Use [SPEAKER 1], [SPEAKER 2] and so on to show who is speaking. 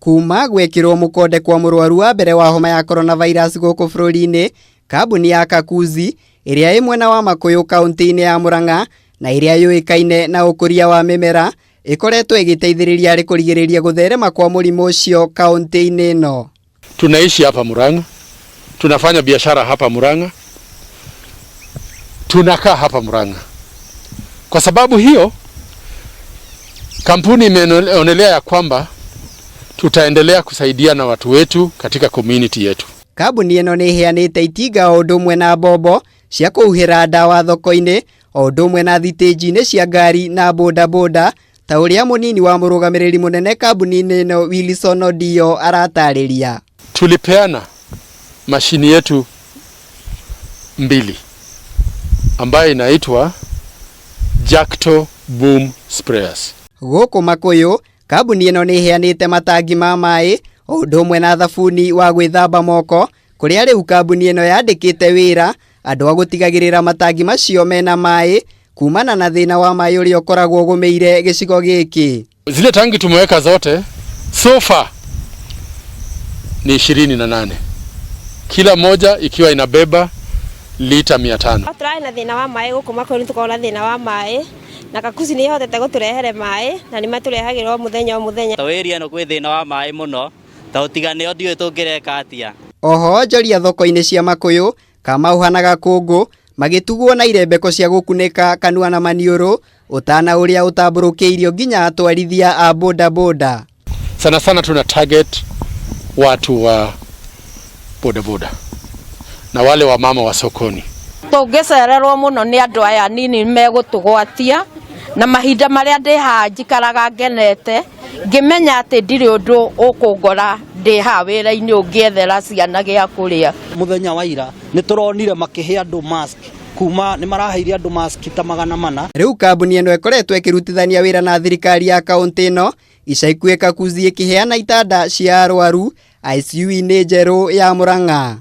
[SPEAKER 1] Kuma gwekirwo mukonde kwa murwaru wa mbere wa homa ya coronavirus guku bururi-ini, kambuni ya Kakuzi iria ĩ mwena wa Makuyu kaunti-ini ya Murang'a na iria yuikaine na ukuria wa mimera ikoretwo igiteithiriria ari kurigiriria gutherema kwa murimu ucio kaunti-ini ino.
[SPEAKER 2] Tunaishi hapa Murang'a, tunafanya biashara hapa Murang'a, tunakaa hapa Murang'a. Kwa sababu hiyo kampuni imeonelea ya kwamba tutaendelea kusaidia na watu wetu katika community yetu.
[SPEAKER 1] Kambuni ino ni iheanite itinga o ndumwe na bobo cia kuhira dawa thoko-ini o ndumwe na thitĩnji-ini cia ngari na bodaboda ta uria munini wa murugamiriri munene kambuni-ini ino Wilson Odio aratariria.
[SPEAKER 2] Tulipeana mashini yetu 2 ambayo inaitwa Jacto Boom Sprayers.
[SPEAKER 1] Guku Makuyu, kambuni ino ni iheanite matangi ma mai o ndumwe na thabuni wa gwithamba moko kuria riu kambuni ino yandikite wira andu a gutigagirira matangi macio mena mai kumana na thina wa mai uria ukoragwo gumeire gicigo giki.
[SPEAKER 2] Zile tangi tumeweka zote so far ni 28, kila moja ikiwa inabeba lita 500.
[SPEAKER 3] Turai na thina wa mai guku Makuyu tukona thina wa mai na Kakuzi ni ihotete guturehere mai na ni maturehagirwo muthenya o muthenya.
[SPEAKER 4] Tawiri eno kwi thina wa mai muno ta utigane ndio tungireka atia.
[SPEAKER 1] Oho njoria thoko-ini cia Makuyu kamauhanaga kungu magitugwo na irembeko cia gukunika kanua na maniuru utana uria utamburukiirio nginya atwarithia a bodaboda.
[SPEAKER 2] Sana sana tuna target watu wa bodaboda na wale wa mama wa sokoni.
[SPEAKER 5] Tungicererwo muno ni andu aya nini megutugwatia na mahinda maria ndi ha njikaraga ngenete ngimenya ati ndiri undu ukungora ndi ha wira-ini ungiethera ciana gia kuria.
[SPEAKER 6] Muthenya wa ira ni turonire makihe andu mask kuma ni maraheire andu mask ta 400.
[SPEAKER 1] Riu kambuni ino ikoretwo ikirutithania wira na thirikari ya kaunti ino ica ikuĩ Kakuzi ikiheana itanda cia arwaru ICU-ini njeru ya Murang'a.